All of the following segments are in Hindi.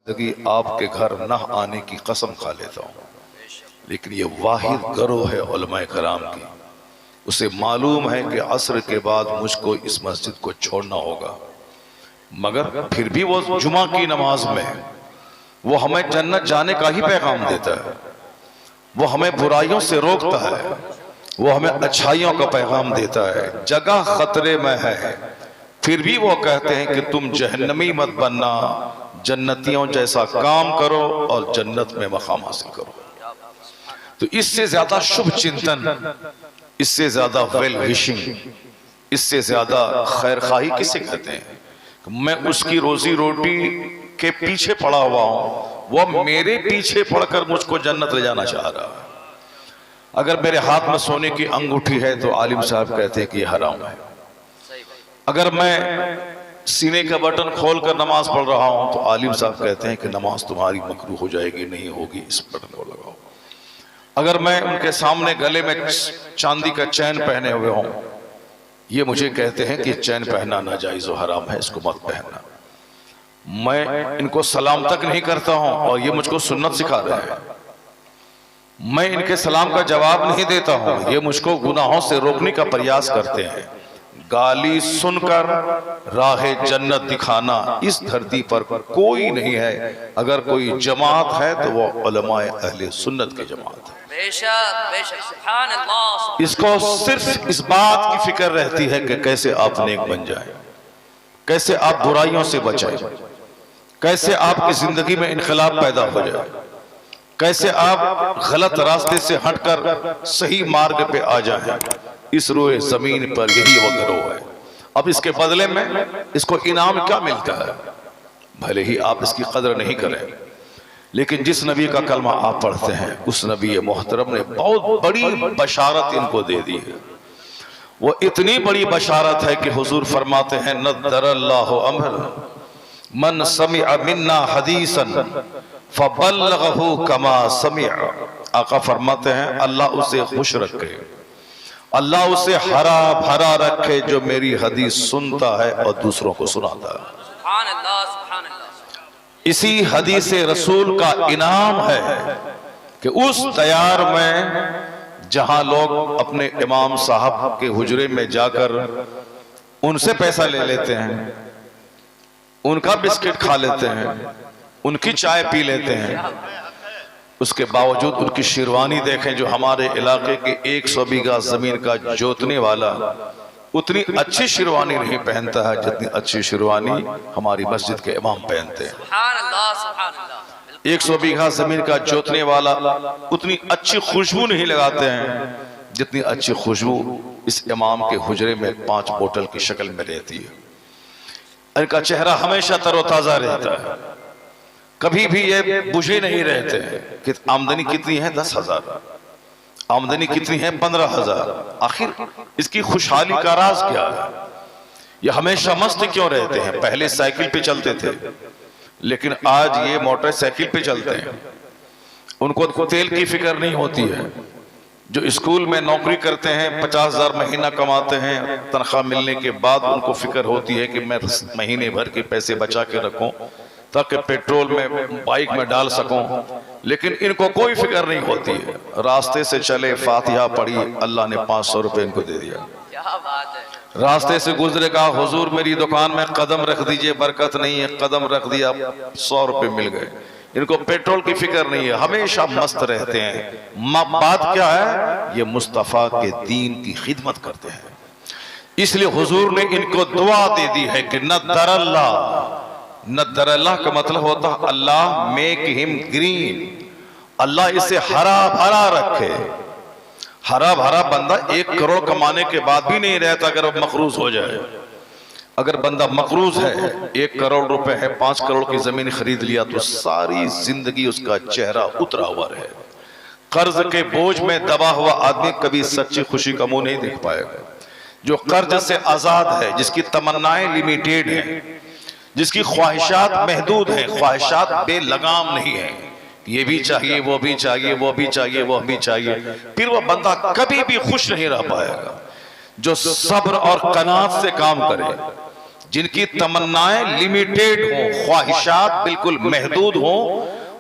जिंदगी आपके घर न आने की कसम खा लेता हूँ, लेकिन ये वाहिद गरोह है उलमाए कराम की। उसे मालूम है कि असर के बाद मुझको इस मस्जिद को छोड़ना होगा, मगर फिर भी वो जुमा की नमाज में वो हमें जन्नत जाने का ही पैगाम देता है, वो हमें बुराइयों से रोकता है, वो हमें अच्छाइयों का पैगाम देता है। जगह खतरे में है, फिर भी वो कहते हैं कि तुम जहन्नमी मत बनना, जन्नतियों जैसा काम करो और जन्नत में मकाम हासिल करो। तो इससे ज्यादा शुभ चिंतन, इससे ज्यादा वेल विशिंग, इससे ज्यादा खैर खाही किसे कहते हैं? मैं उसकी रोजी रोटी के पीछे पड़ा हुआ हूं, वो मेरे पीछे पड़कर मुझको जन्नत ले जाना चाह रहा है। अगर मेरे हाथ में सोने की अंगूठी है तो आलिम साहब कहते हैं कि यह हराम है। अगर मैं सीने का बटन खोलकर नमाज पढ़ रहा हूं तो आलिम साहब कहते हैं कि नमाज तुम्हारी मकरूह हो जाएगी, नहीं होगी, इस बटन को लगाओ। अगर मैं उनके सामने गले में चांदी का चैन पहने हुए हूं, ये मुझे कहते हैं कि चैन पहनना नाजायज और हराम है, इसको मत पहनना। मैं इनको सलाम तक नहीं करता हूं और ये मुझको सुन्नत सिखा रहे हैं। मैं इनके सलाम का जवाब नहीं देता हूं, ये मुझको गुनाहों से रोकने का प्रयास करते हैं। गाली सुनकर राहे जन्नत दिखाना इस धरती पर कोई नहीं है। अगर कोई जमात है तो वो उलमाए अहले सुन्नत की जमात है। बेशक बेशक, सुभान अल्लाह। इसको सिर्फ इस बात की फिक्र रहती है कि कैसे आप नेक बन जाए, कैसे आप बुराइयों से बचाएं, कैसे आपकी जिंदगी में इनकलाब पैदा हो जाए, कैसे आप गलत रास्ते से हटकर सही मार्ग पे आ जाएं। इस रोए जमीन पर यही वो गिरोह है। अब इसके बदले में इसको इनाम क्या मिलता है? भले ही आप इसकी कदर नहीं करें, लेकिन जिस नबी का कलमा आप पढ़ते हैं उस नबी मोहतरम ने बहुत बड़ी बशारत इनको दे दी है। वो इतनी बड़ी बशारत है कि हुजूर फरमाते हैं, नद्दरल्लाहु अमर मन समिअ मिन्ना हदीसन फबल्लगहु कमा समिअ। आका फरमाते हैं, अल्लाह उसे खुश रखे, अल्लाह उसे हरा भरा रखे जो मेरी हदीस सुनता है और दूसरों को सुनाता है। सुभान अल्लाह, सुभान अल्लाह। इसी हदीस रसूल का इनाम है कि उस दयार में जहां लोग अपने इमाम साहब के हुजरे में जाकर उनसे पैसा ले लेते हैं, उनका बिस्किट खा लेते हैं, उनकी चाय पी लेते हैं, उसके बावजूद उनकी शेरवानी देखें जो हमारे इलाके के 100 बीघा जमीन का जोतने वाला उतनी अच्छी शेरवानी नहीं पहनता है जितनी अच्छी शेरवानी हमारी मस्जिद के इमाम पहनते हैं। सुभान अल्लाह, सुभान अल्लाह। 100 बीघा जमीन का जोतने वाला उतनी अच्छी खुशबू नहीं लगाते हैं जितनी अच्छी खुशबू इस इमाम के हुजरे में 5 बोतल की शक्ल में रहती है। इनका चेहरा हमेशा तरोताजा रहता है, कभी भी ये बुझे नहीं रहते हैं कि आमदनी कितनी है 10,000, आमदनी कितनी है 15,000। आखिर इसकी खुशहाली का राज क्या है? ये हमेशा मस्त क्यों रहते हैं? पहले साइकिल पे चलते थे, लेकिन आज ये मोटरसाइकिल पे चलते हैं। उनको तेल की फिक्र नहीं होती है। जो स्कूल में नौकरी करते हैं 50,000 महीना कमाते हैं, तनख्वाह मिलने के बाद उनको फिक्र होती है कि मैं महीने भर के पैसे बचा के रखूं ताकि पेट्रोल में बाइक में डाल सकूं, लेकिन इनको कोई फिक्र नहीं होती है। रास्ते से चले, फातिहा पढ़ी, अल्लाह ने 500 रुपए इनको दे दिया। क्या बात है। रास्ते से गुजरे, कहा हुजूर मेरी दुकान में कदम रख दीजिए, बरकत नहीं है, कदम रख दिया, 100 रुपए मिल गए। इनको पेट्रोल की फिक्र नहीं है, हमेशा मस्त रहते हैं। बात क्या है? ये मुस्तफा के दीन की खिदमत करते हैं। इसलिए हुजूर ने इनको दुआ दे दी है कि नद्दरल्लाह, नद्दरल्लाह का मतलब होता है अल्लाह मेक हिम ग्रीन, अल्लाह इसे हरा भरा रखे। हरा भरा बंदा 1 करोड़ कमाने के बाद भी नहीं रहता अगर वो मकरूज हो जाए। अगर बंदा मकरूज है, 1 करोड़ रुपए है, 5 करोड़ की जमीन खरीद लिया तो सारी जिंदगी उसका चेहरा उतरा हुआ रहे। कर्ज के बोझ में दबा हुआ आदमी कभी सच्ची खुशी का मुंह नहीं देख पाएगा। जो कर्ज से आजाद है, जिसकी तमन्नाएं लिमिटेड है, जिसकी ख्वाहिशात महदूद हैं, ख्वाहिशात बेलगाम नहीं है, ये भी चाहिए, वो भी चाहिए, वो भी चाहिए, वो भी चाहिए, फिर वो बंदा कभी भी खुश नहीं रह पाएगा। जो सब्र और कनात से काम करे, जिनकी तमन्नाएं लिमिटेड हों, ख्वाहिशात बिल्कुल महदूद हों,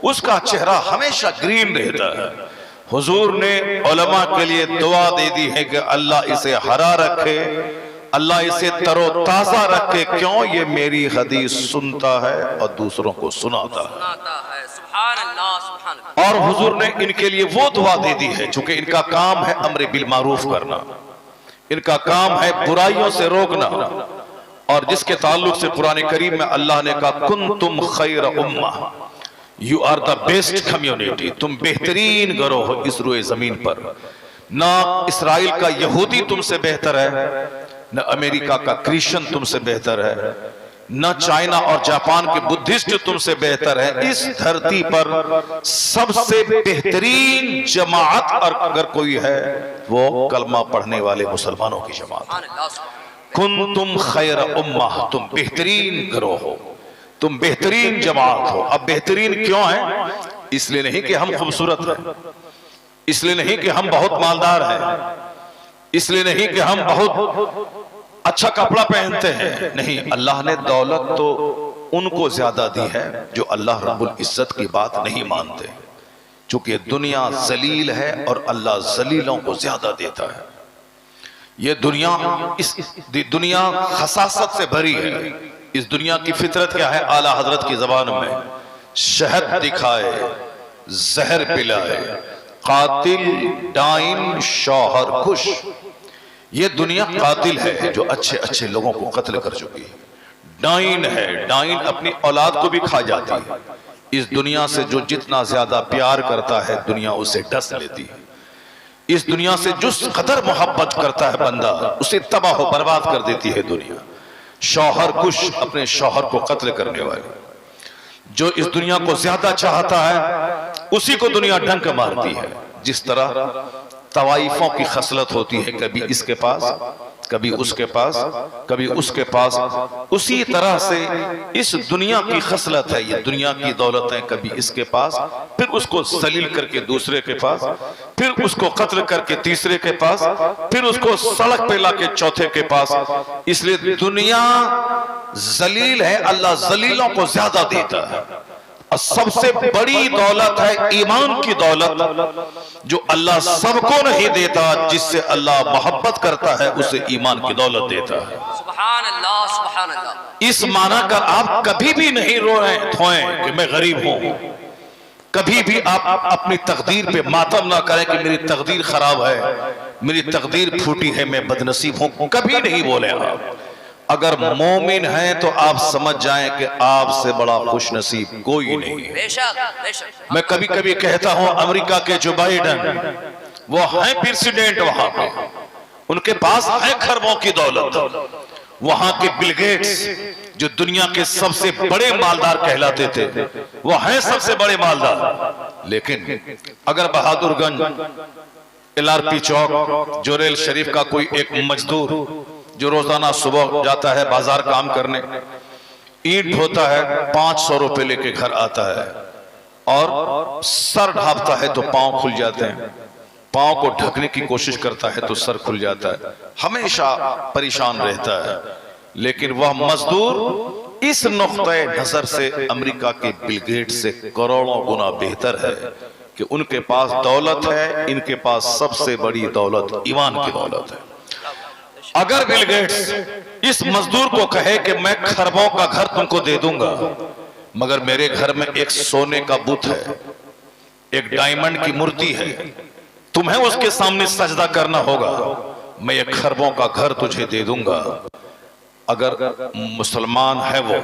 उसका चेहरा हमेशा ग्रीन रहता है। हुजूर ने उलमा के लिए दुआ दे दी है कि अल्लाह इसे हरा रखे, अल्लाह इसे तरोताजा रखे। क्यों? ये मेरी हदीस सुनता है और दूसरों को सुनाता है। सुभान अल्लाह, सुभान अल्लाह। और हुजूर ने इनके लिए वो दुआ दे दी है, चूंकि इनका काम है अम्र बिल मारूफ करना, इनका काम है बुराइयों से रोकना। और जिसके ताल्लुक से कुरान करीम में अल्लाह ने कहा कुंतुम खैर उम्मा, you are the best community, तुम बेहतरीन गिरोह हो इस रोए जमीन पर। ना इसराइल का यहूदी तुमसे बेहतर है, न अमेरिका का क्रिश्चियन तुमसे बेहतर है, न चाइना और जापान के बुद्धिस्ट तुमसे बेहतर है। इस धरती पर सबसे बेहतरीन जमात और अगर कोई है वो कलमा पढ़ने वाले मुसलमानों की जमात। कुंतुम खैर उम्मा, तुम बेहतरीन गिरोह हो, तुम बेहतरीन जमात हो। अब बेहतरीन क्यों है? इसलिए नहीं कि हम खूबसूरत हैं, इसलिए नहीं कि हम बहुत मालदार हैं, इसलिए नहीं कि हम बहुत अच्छा कपड़ा पहनते हैं, नहीं। अल्लाह ने दौलत तो उनको ज्यादा दी है जो अल्लाह रब्बुल इज्जत की बात नहीं मानते, चूंकि दुनिया जलील है और अल्लाह जलीलों को ज्यादा देता है। ये दुनिया खसासत से भरी है। इस दुनिया की फितरत क्या है? आला हजरत की जबान में शहद दिखाए, जहर पिलाए, कातिल डाइन शौहर खुश। ये दुनिया कातिल है जो अच्छे अच्छे लोगों को कत्ल कर चुकी है। डाइन है, डाइन अपनी औलाद को भी खा जाती है। इस दुनिया से जो जितना ज्यादा प्यार करता है दुनिया उसे डस लेती है। इस दुनिया से जिस कदर मोहब्बत करता है बंदा उसे तबाह हो बर्बाद कर देती है दुनिया। शौहर कुश, अपने शौहर को कत्ल करने वाले। जो इस दुनिया को ज्यादा चाहता है उसी को दुनिया डंक मारती है। जिस तरह तवाइफों की खसलत होती है, कभी इसके पास, कभी उसके पास, कभी उसके पास, उसी तरह से इस दुनिया की खसलत है। ये दुनिया की दौलतें कभी इसके पास, फिर उसको जलील करके दूसरे के पास, फिर उसको कत्ल करके तीसरे के पास, फिर उसको सड़क पे लाके चौथे के पास। इसलिए दुनिया जलील है, अल्लाह जलीलों को ज्यादा देता है। और सबसे बड़ी दौलत है ईमान की दौलत, जो अल्लाह सबको नहीं देता। जिससे अल्लाह मोहब्बत करता है उसे ईमान की दौलत देता है। सुभान अल्लाह, सुभान अल्लाह। इस माना कर आप कभी भी नहीं रोएं कि मैं गरीब हूं। कभी भी आप अपनी तकदीर पे मातम ना करें कि मेरी तकदीर खराब है, मेरी तकदीर फूटी है, मैं बदनसीब हूं। कभी नहीं बोले आप। अगर मोमिन हैं तो आप समझ जाएं कि आपसे बड़ा खुश नसीब कोई नहीं है। बेशक, बेशक। मैं कभी कभी कहता हूं अमेरिका के जो बाइडन, वो हैं प्रेसिडेंट, वहां पे उनके पास है खरबों की दौलत। वहां के बिल गेट्स जो दुनिया के सबसे बड़े मालदार कहलाते थे, वो हैं सबसे बड़े मालदार। लेकिन अगर बहादुरगंज, LRP चौक, जोरेल शरीफ का कोई एक मजदूर जो रोजाना सुबह जाता है बाजार काम करने, ईंट ढोता है, 500 रुपए लेके घर आता है और सर ढापता है तो पांव खुल जाते हैं, पांव को ढकने की कोशिश करता है तो सर खुल जाता है, हमेशा परेशान रहता है। लेकिन वह मजदूर इस नुक्ते नजर से अमेरिका के बिल गेट से करोड़ों गुना बेहतर है कि उनके पास दौलत है, इनके पास सबसे बड़ी दौलत ईमान की दौलत है। अगर बिल गेट्स इस मजदूर को कहे कि मैं खरबों का घर तुमको दे दूंगा, मगर मेरे घर में एक सोने का बुत है, एक डायमंड की मूर्ति है, तुम्हें उसके सामने सजदा करना होगा, मैं एक खरबों का घर तुझे दे दूंगा। अगर मुसलमान है, वो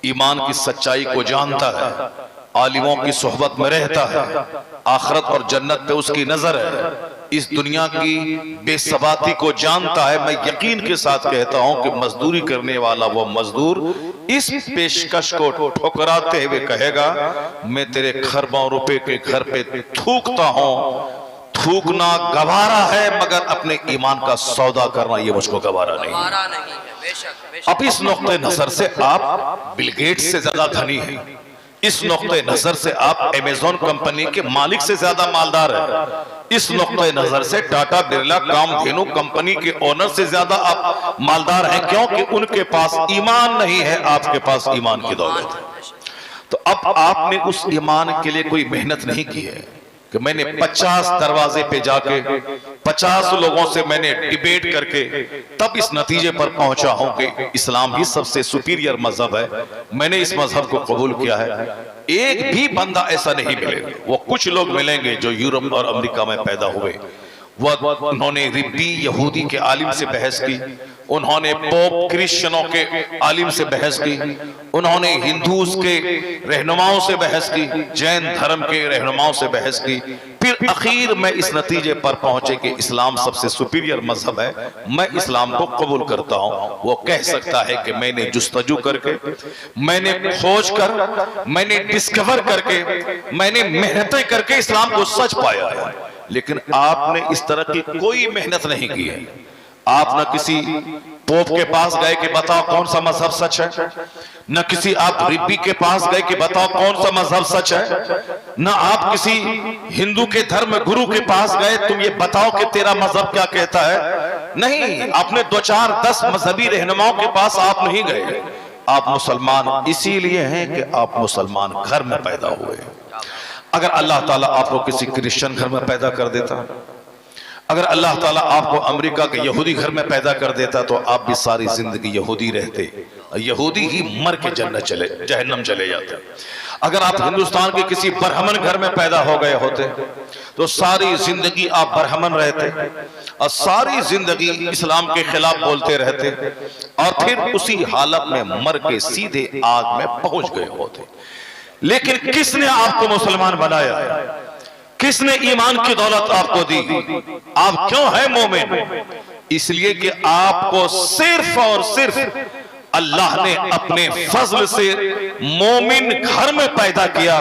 ईमान की सच्चाई को जानता है, आलिमों की सोहबत में रहता है, आखिरत और जन्नत पे उसकी नजर है, इस दुनिया की बेसबाती को जानता है, मैं यकीन के साथ कहता हूं कि मजदूरी करने वाला वो मजदूर इस पेशकश को ठुकराते हुए कहेगा, मैं तेरे खरबों रुपए के घर पे थूकता हूं। थूकना गवारा है, मगर अपने ईमान का सौदा करना ये मुझको गवारा नहीं है। अब इस नुक्ते नजर से आप बिल गेट्स से ज्यादा धनी हैं, इस नुक्ते नजर से आप अमेज़न कंपनी के मालिक से ज्यादा मालदार हैं। इस नुक्ते नजर से टाटा बिरला कामधेनु कंपनी के ओनर से ज्यादा आप मालदार हैं, क्योंकि उनके पास ईमान नहीं है, आपके पास ईमान की दौलत है। तो अब आपने उस ईमान के लिए कोई मेहनत नहीं की है कि मैंने 50 दरवाजे पे जाके 50 लोगों से मैंने डिबेट करके तब इस नतीजे पर पहुंचा हूं कि इस्लाम ही सबसे सुपीरियर मजहब है, मैंने इस मजहब को कबूल किया है। एक भी बंदा ऐसा नहीं मिलेगा। वो कुछ लोग मिलेंगे जो यूरोप और अमेरिका में पैदा हुए, उन्होंने रिब्बी यहूदी के आलिम से बहस की, उन्होंने पोप क्रिश्चियनों के आलिम से बहस की, उन्होंने हिंदूज के रहनुमाओं से बहस की, जैन धर्म के रहनुमाओं से बहस की, फिर आखिर में इस नतीजे पर पहुंचे कि इस्लाम सबसे सुपीरियर मजहब है, मैं इस्लाम को कबूल करता हूं। वो कह सकता है कि मैंने जुस्तजू करके, मैंने खोज कर, मैंने डिस्कवर करके, मैंने मेहनतें करके इस्लाम को सच पाया है। लेकिन आपने इस तरह की कोई मेहनत नहीं की है। आप न किसी पोप के पास गए कि बताओ कौन सा मजहब सच है, न किसी आप रिब्बी के पास गए कि बताओ कौन सा मजहब सच है, न आप किसी हिंदू के धर्म गुरु के पास गए तुम ये बताओ कि तेरा मजहब क्या कहता है। नहीं, आपने 2-4-10 मजहबी रहनुमाओं के पास आप नहीं गए। आप मुसलमान इसीलिए हैं कि आप मुसलमान घर में पैदा हुए। अगर अल्लाह ताला आपको किसी क्रिश्चियन घर में पैदा कर देता, अगर अल्लाह ताला आपको अमेरिका के यहूदी घर में पैदा कर देता, तो आप भी सारी जिंदगी यहूदी रहते, यहूदी ही मर के जहन्नम चले जाते। अगर आप हिंदुस्तान के किसी ब्राह्मण घर में पैदा हो गए होते तो सारी जिंदगी आप ब्राह्मण रहते और सारी जिंदगी इस्लाम के खिलाफ बोलते रहते और फिर उसी हालत में मर के सीधे आग में पहुंच गए होते। लेकिन किसने आपको मुसलमान बनाया? किसने ईमान की दौलत आपको दी? आप क्यों है मोमिन? इसलिए कि आपको सिर्फ और सिर्फ अल्लाह ने अपने फजल से मोमिन घर में पैदा किया,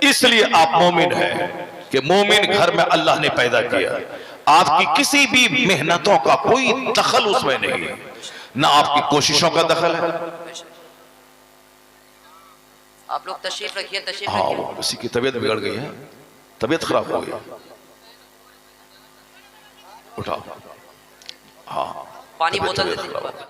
इसलिए आप मोमिन हैं कि मोमिन घर में अल्लाह ने पैदा किया। आपकी किसी भी मेहनतों का कोई दखल उसमें नहीं है, ना आपकी कोशिशों का दखल है। आप लोग तशरीफ रखिए, तशरीफ हाँ, रखिए। किसी की तबीयत बिगड़ गई है, तबीयत खराब हो गई, उठाओ। हाँ, पानी बोतल तबीयत दे दीजिए। खराब।